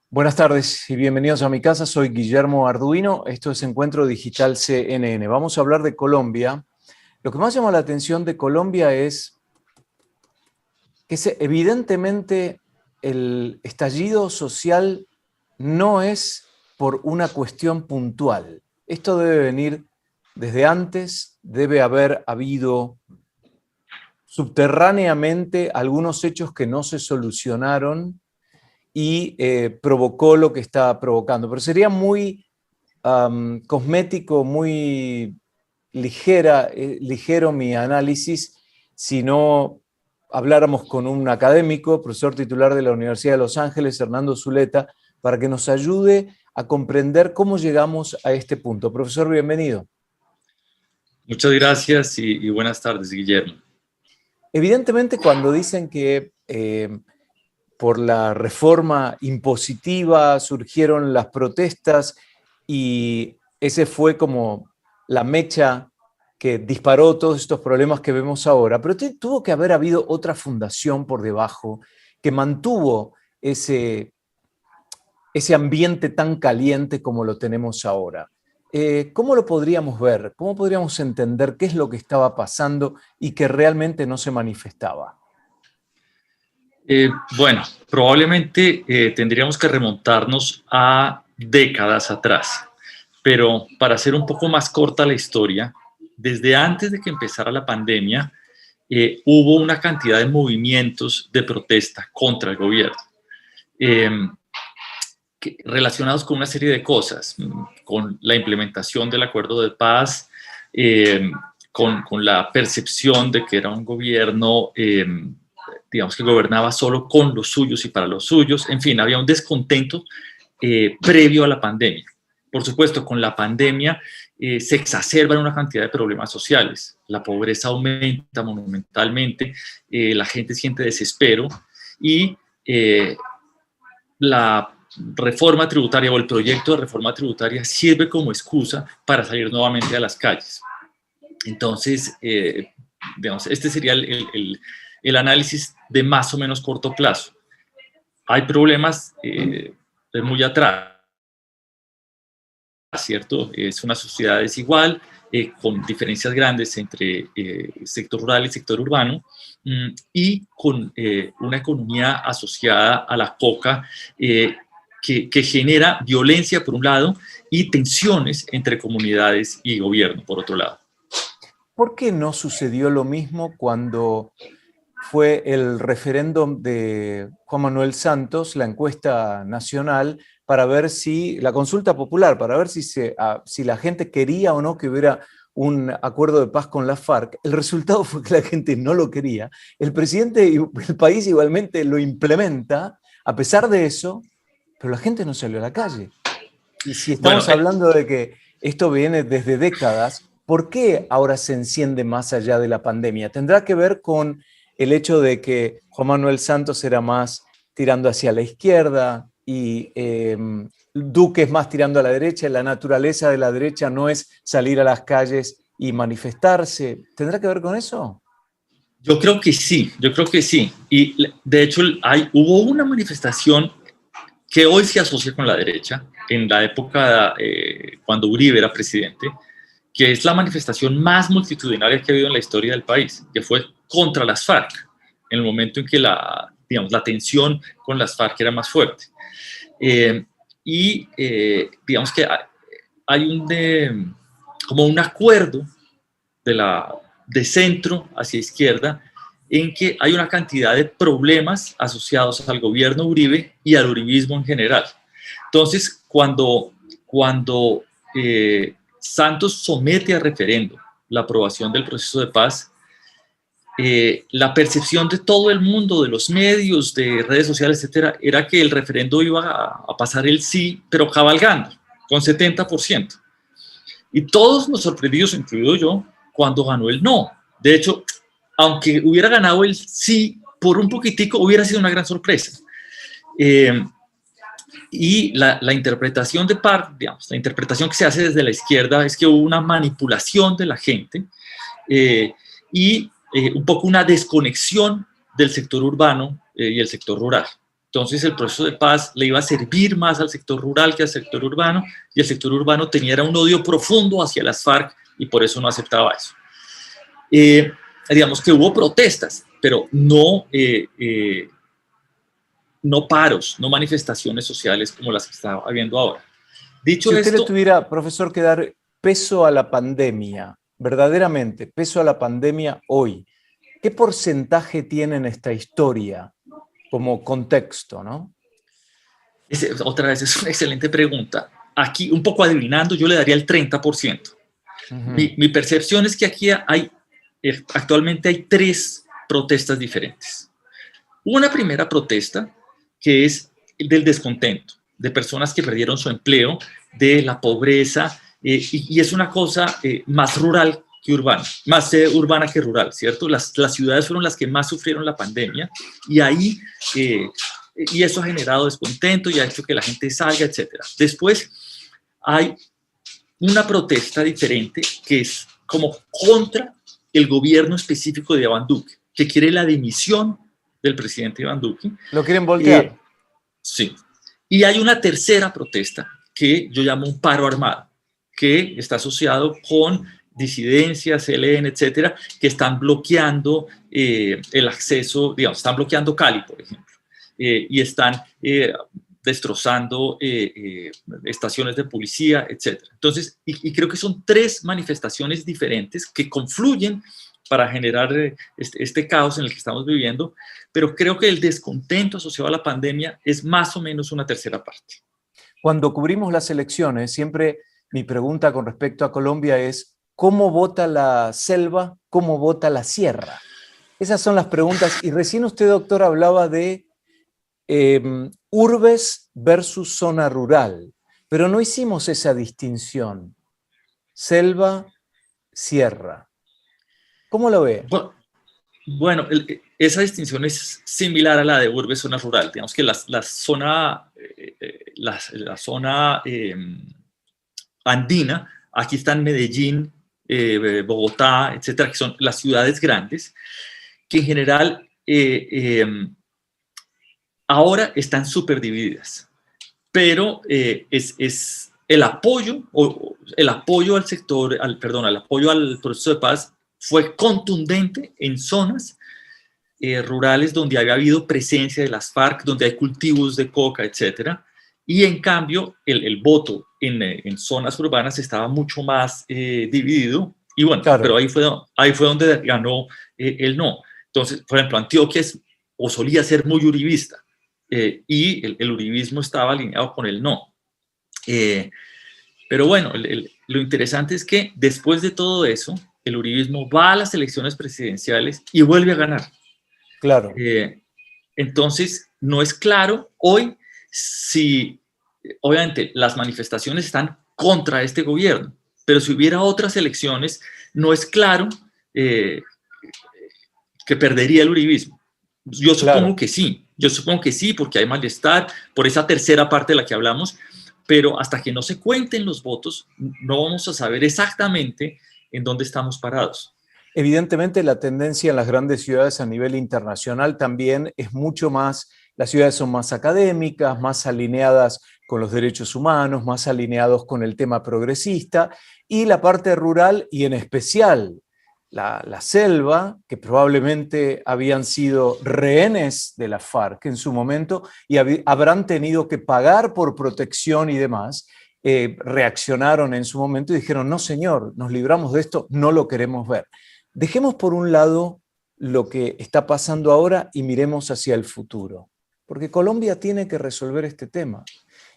Buenas tardes y bienvenidos a mi casa. Soy Guillermo Arduino. Esto es Encuentro Digital CNN. Vamos a hablar de Colombia. Lo que más llama la atención de Colombia es que evidentemente el estallido social no es por una cuestión puntual. Esto debe venir desde antes, debe haber habido subterráneamente algunos hechos que no se solucionaron y provocó lo que está provocando. Pero sería muy cosmético, muy ligero mi análisis si no habláramos con un académico, profesor titular de la Universidad de Los Ángeles, Hernando Zuleta, para que nos ayude a comprender cómo llegamos a este punto. Profesor, bienvenido. Muchas gracias y buenas tardes, Guillermo. Evidentemente, cuando dicen que por la reforma impositiva surgieron las protestas y ese fue como la mecha que disparó todos estos problemas que vemos ahora, pero tuvo que haber habido otra fundación por debajo que mantuvo ese ambiente tan caliente como lo tenemos ahora. ¿Cómo lo podríamos ver? ¿Cómo podríamos entender qué es lo que estaba pasando y que realmente no se manifestaba? Bueno, probablemente tendríamos que remontarnos a décadas atrás, pero para hacer un poco más corta la historia, desde antes de que empezara la pandemia, hubo una cantidad de movimientos de protesta contra el gobierno, eh, relacionados con una serie de cosas, con la implementación del acuerdo de paz, con la percepción de que era un gobierno digamos que gobernaba solo con los suyos y para los suyos. En fin, había un descontento previo a la pandemia. Por supuesto, con la pandemia se exacerban una cantidad de problemas sociales. La pobreza aumenta monumentalmente, la gente siente desespero y la reforma tributaria o el proyecto de reforma tributaria sirve como excusa para salir nuevamente a las calles. Entonces, digamos, este sería el análisis de más o menos corto plazo. Hay problemas de muy atrás, ¿cierto? Es una sociedad desigual, con diferencias grandes entre sector rural y sector urbano, y con una economía asociada a la coca que genera violencia por un lado y tensiones entre comunidades y gobierno por otro lado. ¿Por qué no sucedió lo mismo cuando fue el referéndum de Juan Manuel Santos, la encuesta nacional, para ver si, la consulta popular, para ver si la gente quería o no que hubiera un acuerdo de paz con la FARC? El resultado fue que la gente no lo quería. El presidente y el país igualmente lo implementa, a pesar de eso, pero la gente no salió a la calle. Y si Bueno, estamos hablando de que esto viene desde décadas, ¿por qué ahora se enciende más allá de la pandemia? ¿Tendrá que ver con el hecho de que Juan Manuel Santos era más tirando hacia la izquierda y Duque es más tirando a la derecha? La naturaleza de la derecha no es salir a las calles y manifestarse. ¿Tendrá que ver con eso? yo creo que sí, yo creo que sí. Y de hecho hubo una manifestación que hoy se asocia con la derecha, en la época cuando Uribe era presidente, que es la manifestación más multitudinaria que ha habido en la historia del país, que fue contra las FARC, en el momento en que digamos, la tensión con las FARC era más fuerte. Digamos que hay como un acuerdo de centro hacia izquierda en que hay una cantidad de problemas asociados al gobierno Uribe y al uribismo en general. Entonces, cuando Santos somete a referendo la aprobación del proceso de paz, la percepción de todo el mundo, de los medios, de redes sociales, etcétera, era que el referendo iba a pasar el sí, pero cabalgando, con 70%. Y todos nos sorprendimos, incluido yo, cuando ganó el no. De hecho, aunque hubiera ganado el sí por un poquitico, hubiera sido una gran sorpresa. Y la interpretación digamos, la interpretación que se hace desde la izquierda es que hubo una manipulación de la gente y un poco una desconexión del sector urbano y el sector rural. Entonces el proceso de paz le iba a servir más al sector rural que al sector urbano, y el sector urbano tenía un odio profundo hacia las FARC y por eso no aceptaba eso. Digamos que hubo protestas, pero no paros, no manifestaciones sociales como las que está habiendo ahora. Dicho Si usted esto, le tuviera, profesor, que dar peso a la pandemia, verdaderamente, peso a la pandemia hoy, ¿qué porcentaje tiene en esta historia como contexto, no? otra vez es una excelente pregunta. Aquí, un poco adivinando, yo le daría el 30%. Mi percepción es que aquí actualmente hay 3 protestas diferentes. Una primera protesta que es del descontento, de personas que perdieron su empleo, de la pobreza, y es una cosa más rural que urbana, más urbana que rural, ¿cierto? Las ciudades fueron las que más sufrieron la pandemia, y ahí, y eso ha generado descontento y ha hecho que la gente salga, etc. Después hay una protesta diferente que es como contra el gobierno específico de Iván Duque, que quiere la dimisión del presidente Iván Duque. ¿Lo quieren voltear? Sí. Y hay una tercera protesta que yo llamo un paro armado, que está asociado con disidencias, ELN, etcétera, que están bloqueando el acceso, digamos, están bloqueando Cali, por ejemplo, y están destrozando estaciones de policía, etcétera. Entonces, y creo que son 3 manifestaciones diferentes que confluyen para generar este caos en el que estamos viviendo, pero creo que el descontento asociado a la pandemia es más o menos una tercera parte. Cuando cubrimos las elecciones, siempre mi pregunta con respecto a Colombia es, ¿cómo vota la selva? ¿Cómo vota la sierra? Esas son las preguntas. Y recién usted, doctor, hablaba de urbes versus zona rural, pero no hicimos esa distinción. Selva, sierra. ¿Cómo lo ve? Bueno, esa distinción es similar a la de urbe zona rural. Digamos que la zona andina, aquí están Medellín, Bogotá, etcétera, que son las ciudades grandes, que en general ahora están súper divididas, pero es el apoyo al sector, el apoyo al proceso de paz fue contundente en zonas rurales donde había habido presencia de las FARC, donde hay cultivos de coca, etcétera, y en cambio el voto en zonas urbanas estaba mucho más dividido, y bueno, claro. Pero ahí fue donde ganó el no. Entonces, por ejemplo, Antioquia solía ser muy uribista, y el uribismo estaba alineado con el no. Pero bueno, lo interesante es que después de todo eso, el uribismo va a las elecciones presidenciales y vuelve a ganar. Claro. Entonces, no es claro hoy si, obviamente, las manifestaciones están contra este gobierno, pero si hubiera otras elecciones, no es claro que perdería el uribismo. Yo supongo que sí, porque hay malestar por esa tercera parte de la que hablamos, pero hasta que no se cuenten los votos, no vamos a saber exactamente en dónde estamos parados. Evidentemente, la tendencia en las grandes ciudades a nivel internacional también es mucho más, las ciudades son más académicas, más alineadas con los derechos humanos, más alineados con el tema progresista, y la parte rural, y en especial la selva, que probablemente habían sido rehenes de la FARC en su momento y habrán tenido que pagar por protección y demás, reaccionaron en su momento y dijeron, no señor, nos libramos de esto, no lo queremos ver. Dejemos por un lado lo que está pasando ahora y miremos hacia el futuro, porque Colombia tiene que resolver este tema.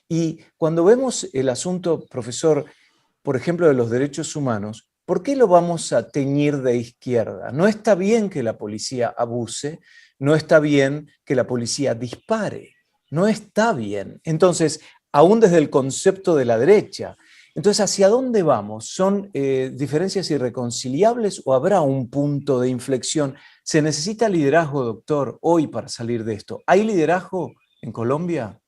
Y cuando vemos el asunto, profesor, por ejemplo, de los derechos humanos, ¿por qué lo vamos a teñir de izquierda? No está bien que la policía abuse, no está bien que la policía dispare, no está bien. Entonces, aún desde el concepto de la derecha, entonces, ¿hacia dónde vamos? ¿Son diferencias irreconciliables o habrá un punto de inflexión? ¿Se necesita liderazgo, doctor, hoy para salir de esto? ¿Hay liderazgo en Colombia?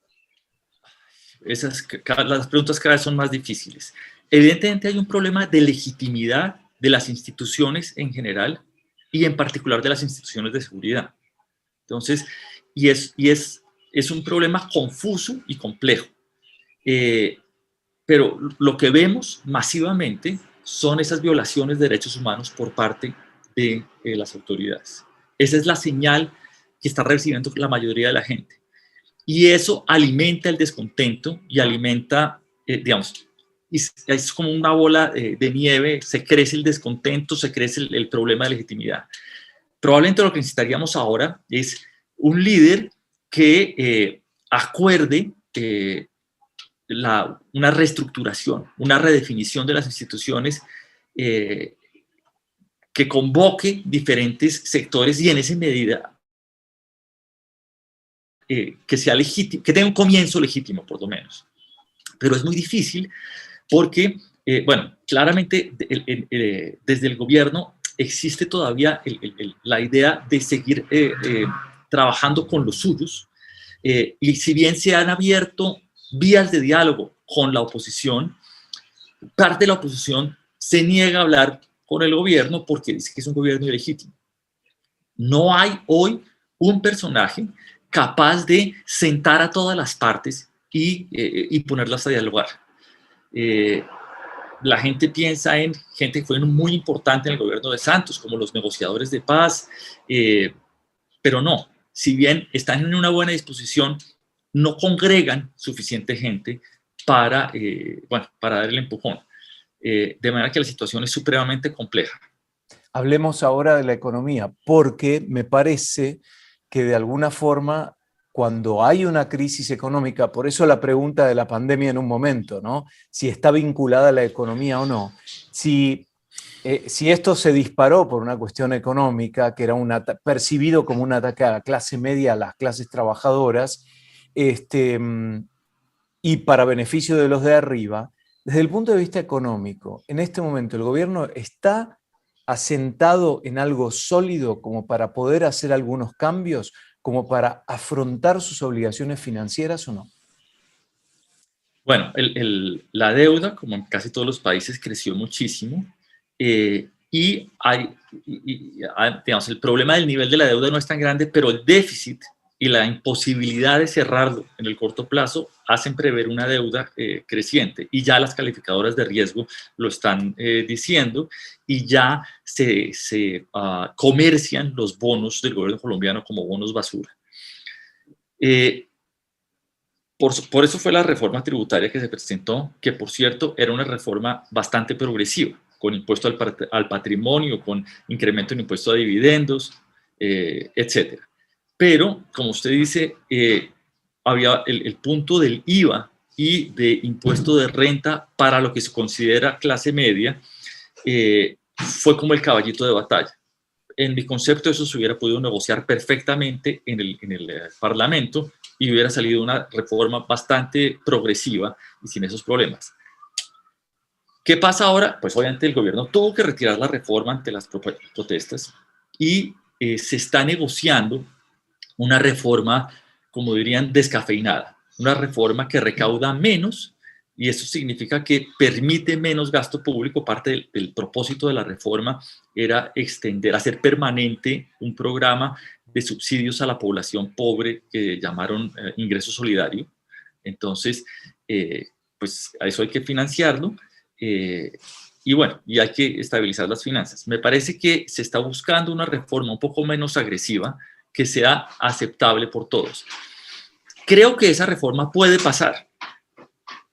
Las preguntas cada vez son más difíciles. Evidentemente hay un problema de legitimidad de las instituciones en general y en particular de las instituciones de seguridad. Entonces, y es es un problema confuso y complejo. Pero lo que vemos masivamente son esas violaciones de derechos humanos por parte de las autoridades. Esa es la señal que está recibiendo la mayoría de la gente. Y eso alimenta el descontento y alimenta, digamos, es como una bola de nieve, se crece el descontento, se crece el problema de legitimidad. Probablemente lo que necesitaríamos ahora es un líder que acuerde una reestructuración, una redefinición de las instituciones, que convoque diferentes sectores y en esa medida que sea legítimo, que tenga un comienzo legítimo por lo menos. Pero es muy difícil porque, bueno, claramente desde el gobierno existe todavía la idea de seguir trabajando con los suyos, y si bien se han abierto vías de diálogo con la oposición, parte de la oposición se niega a hablar con el gobierno porque dice que es un gobierno ilegítimo. No hay hoy un personaje capaz de sentar a todas las partes y ponerlas a dialogar. La gente piensa en gente que fue muy importante en el gobierno de Santos, como los negociadores de paz, pero no, si bien están en una buena disposición, no congregan suficiente gente para, para dar el empujón. De manera que la situación es supremamente compleja. Hablemos ahora de la economía, porque me parece que de alguna forma, cuando hay una crisis económica, por eso la pregunta de la pandemia en un momento, ¿no? Si está vinculada a la economía o no. Si esto se disparó por una cuestión económica, que era percibido como un ataque a la clase media, a las clases trabajadoras, y para beneficio de los de arriba, desde el punto de vista económico, en este momento el gobierno está asentado en algo sólido como para poder hacer algunos cambios, como para afrontar sus obligaciones financieras o no. Bueno, la deuda, como en casi todos los países, creció muchísimo, digamos, el problema del nivel de la deuda no es tan grande, pero el déficit y la imposibilidad de cerrarlo en el corto plazo hacen prever una deuda creciente, y ya las calificadoras de riesgo lo están diciendo, y ya se comercian los bonos del gobierno colombiano como bonos basura. Por eso fue la reforma tributaria que se presentó, que por cierto era una reforma bastante progresiva, con impuesto al patrimonio, con incremento en impuesto a dividendos, etcétera. Pero, como usted dice, había el punto del IVA y de impuesto de renta para lo que se considera clase media, fue como el caballito de batalla. En mi concepto, eso se hubiera podido negociar perfectamente en el Parlamento y hubiera salido una reforma bastante progresiva y sin esos problemas. ¿Qué pasa ahora? Pues obviamente el gobierno tuvo que retirar la reforma ante las protestas y se está negociando una reforma, como dirían, descafeinada, una reforma que recauda menos, y eso significa que permite menos gasto público. Parte del propósito de la reforma era extender, hacer permanente un programa de subsidios a la población pobre que llamaron ingreso solidario. Entonces, pues a eso hay que financiarlo, y bueno, y hay que estabilizar las finanzas. Me parece que se está buscando una reforma un poco menos agresiva, que sea aceptable por todos. Creo que esa reforma puede pasar,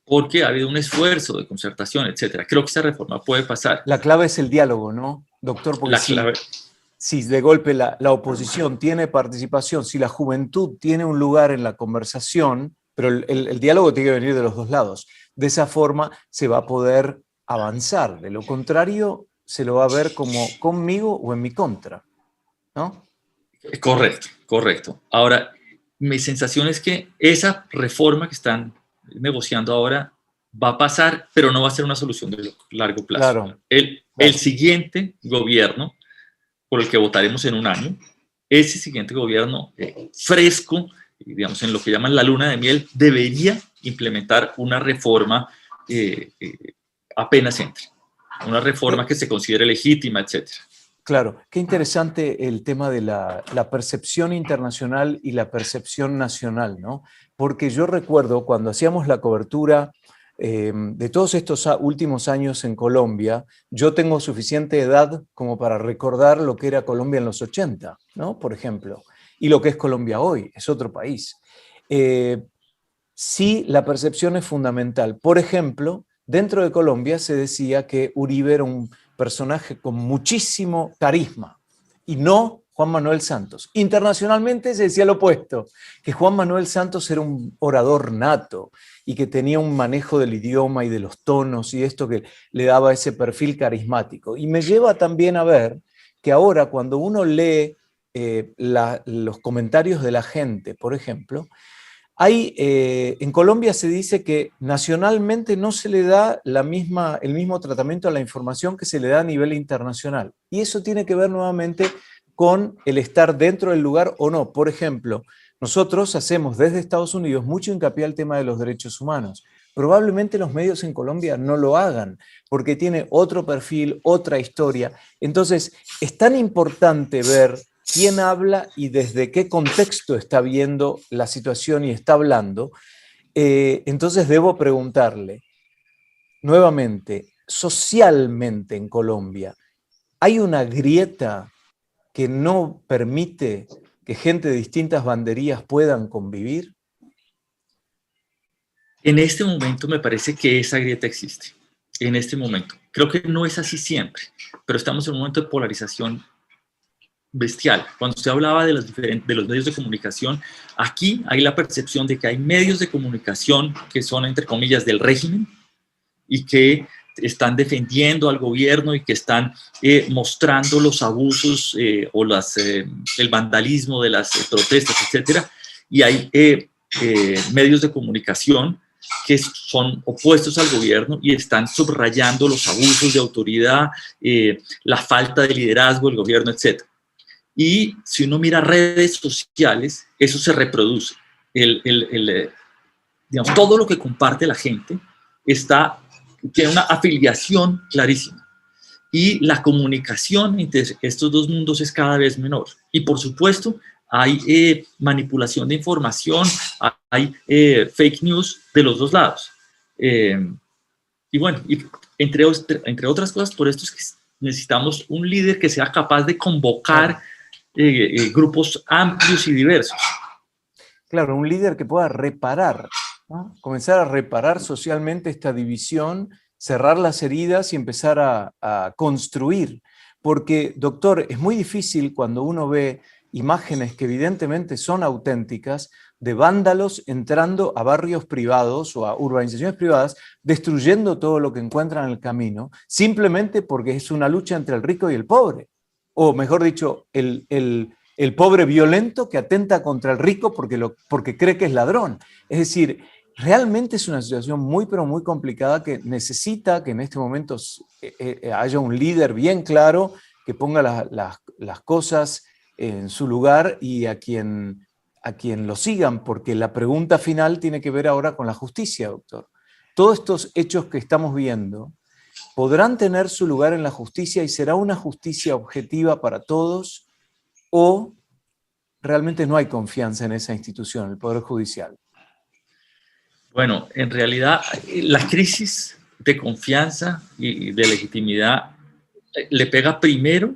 porque ha habido un esfuerzo de concertación, etcétera. Creo que esa reforma puede pasar. La clave es el diálogo, ¿no, doctor? Porque la clave. Si de golpe la oposición tiene participación, si la juventud tiene un lugar en la conversación, pero el diálogo tiene que venir de los dos lados. De esa forma se va a poder avanzar. De lo contrario, se lo va a ver como conmigo o en mi contra, ¿no? Correcto. Ahora, mi sensación es que esa reforma que están negociando ahora va a pasar, pero no va a ser una solución de largo plazo. Claro. El siguiente gobierno, por el que votaremos en un año, ese siguiente gobierno fresco, digamos, en lo que llaman la luna de miel, debería implementar una reforma apenas entre. Una reforma que se considere legítima, etcétera. Claro, qué interesante el tema de la percepción internacional y la percepción nacional, ¿no? Porque yo recuerdo cuando hacíamos la cobertura de todos estos últimos años en Colombia, yo tengo suficiente edad como para recordar lo que era Colombia en los 80, ¿no? Por ejemplo, y lo que es Colombia hoy, es otro país. Eh, sí, la percepción es fundamental. Por ejemplo, dentro de Colombia se decía que Uribe era un personaje con muchísimo carisma y no Juan Manuel Santos. Internacionalmente se decía lo opuesto, que Juan Manuel Santos era un orador nato y que tenía un manejo del idioma y de los tonos y esto que le daba ese perfil carismático. Y me lleva también a ver que ahora cuando uno lee los comentarios de la gente, por ejemplo, en Colombia se dice que nacionalmente no se le da el mismo tratamiento a la información que se le da a nivel internacional. Y eso tiene que ver nuevamente con el estar dentro del lugar o no. Por ejemplo, nosotros hacemos desde Estados Unidos mucho hincapié al tema de los derechos humanos. Probablemente los medios en Colombia no lo hagan porque tiene otro perfil, otra historia. Entonces, es tan importante ver quién habla y desde qué contexto está viendo la situación y está hablando. Entonces debo preguntarle nuevamente, socialmente en Colombia, ¿hay una grieta que no permite que gente de distintas banderías puedan convivir? En este momento me parece que esa grieta existe. En este momento. Creo que no es así siempre, pero estamos en un momento de polarización bestial. Cuando usted hablaba de los medios de comunicación, aquí hay la percepción de que hay medios de comunicación que son, entre comillas, del régimen y que están defendiendo al gobierno y que están mostrando los abusos o el vandalismo de las protestas, etcétera. Y hay medios de comunicación que son opuestos al gobierno y están subrayando los abusos de autoridad, la falta de liderazgo del gobierno, etcétera. Y si uno mira redes sociales, eso se reproduce. Digamos, todo lo que comparte la gente tiene una afiliación clarísima. Y la comunicación entre estos dos mundos es cada vez menor. Y por supuesto, hay manipulación de información, hay fake news de los dos lados. Y bueno, entre otras cosas, por esto es que necesitamos un líder que sea capaz de convocar grupos amplios y diversos. Claro, un líder que pueda reparar, ¿no? Comenzar a reparar socialmente esta división, cerrar las heridas y empezar a construir. Porque, doctor, es muy difícil cuando uno ve imágenes que evidentemente son auténticas de vándalos entrando a barrios privados o a urbanizaciones privadas, destruyendo todo lo que encuentran en el camino, simplemente porque es una lucha entre el rico y el pobre. O mejor dicho, el pobre violento que atenta contra el rico porque cree que es ladrón. Es decir, realmente es una situación muy, pero muy complicada que necesita que en este momento haya un líder bien claro que ponga las cosas en su lugar y a quien lo sigan, porque la pregunta final tiene que ver ahora con la justicia, doctor. Todos estos hechos que estamos viendo podrán tener su lugar en la justicia y será una justicia objetiva para todos, o realmente no hay confianza en esa institución, el Poder Judicial. Bueno, en realidad la crisis de confianza y de legitimidad le pega primero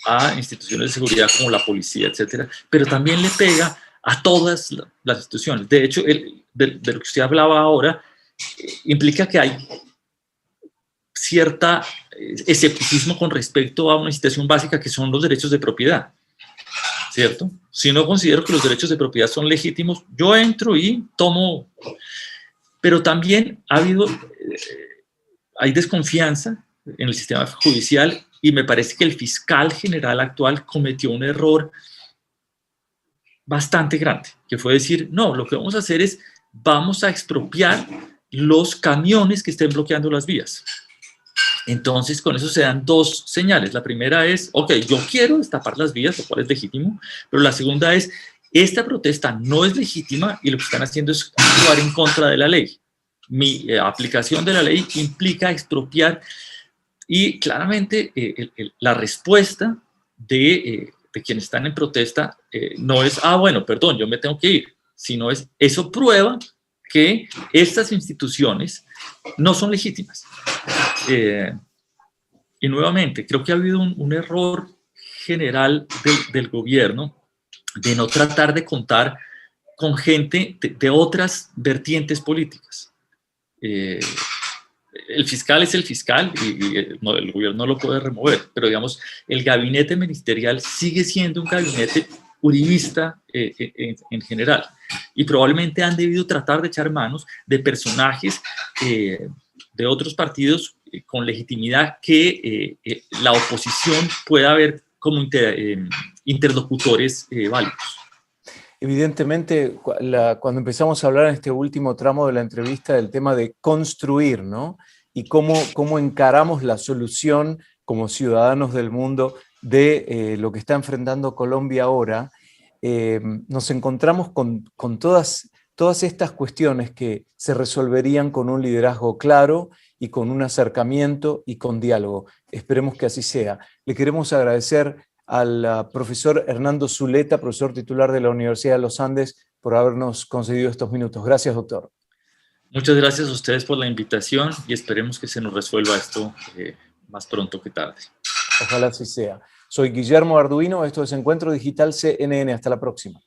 a instituciones de seguridad como la policía, etcétera, pero también le pega a todas las instituciones. De hecho, de lo que usted hablaba ahora implica que hay cierta escepticismo con respecto a una situación básica que son los derechos de propiedad, ¿cierto? Si no considero que los derechos de propiedad son legítimos, yo entro y tomo. Pero también hay desconfianza en el sistema judicial y me parece que el fiscal general actual cometió un error bastante grande, que fue decir, no, lo que vamos a hacer es, vamos a expropiar los camiones que estén bloqueando las vías. Entonces, con eso se dan dos señales. La primera es, ok, yo quiero destapar las vías, lo cual es legítimo, pero la segunda es, esta protesta no es legítima y lo que están haciendo es actuar en contra de la ley. Mi aplicación de la ley implica expropiar y claramente la respuesta de quienes están en protesta no es, bueno, perdón, yo me tengo que ir, sino es, eso prueba que estas instituciones no son legítimas. Y nuevamente, creo que ha habido un error general del gobierno de no tratar de contar con gente de otras vertientes políticas. El fiscal es el fiscal y no, el gobierno no lo puede remover, pero digamos, el gabinete ministerial sigue siendo un gabinete uribista en general, y probablemente han debido tratar de echar manos de personajes de otros partidos con legitimidad que la oposición pueda ver como interlocutores válidos. Evidentemente, cuando empezamos a hablar en este último tramo de la entrevista del tema de construir, ¿no? Y cómo encaramos la solución como ciudadanos del mundo de lo que está enfrentando Colombia ahora, nos encontramos con todas estas cuestiones que se resolverían con un liderazgo claro y con un acercamiento y con diálogo. Esperemos que así sea. Le queremos agradecer al profesor Hernando Zuleta, profesor titular de la Universidad de los Andes, por habernos concedido estos minutos. Gracias, doctor. Muchas gracias a ustedes por la invitación y esperemos que se nos resuelva esto más pronto que tarde. Ojalá así sea. Soy Guillermo Arduino, esto es Encuentro Digital CNN. Hasta la próxima.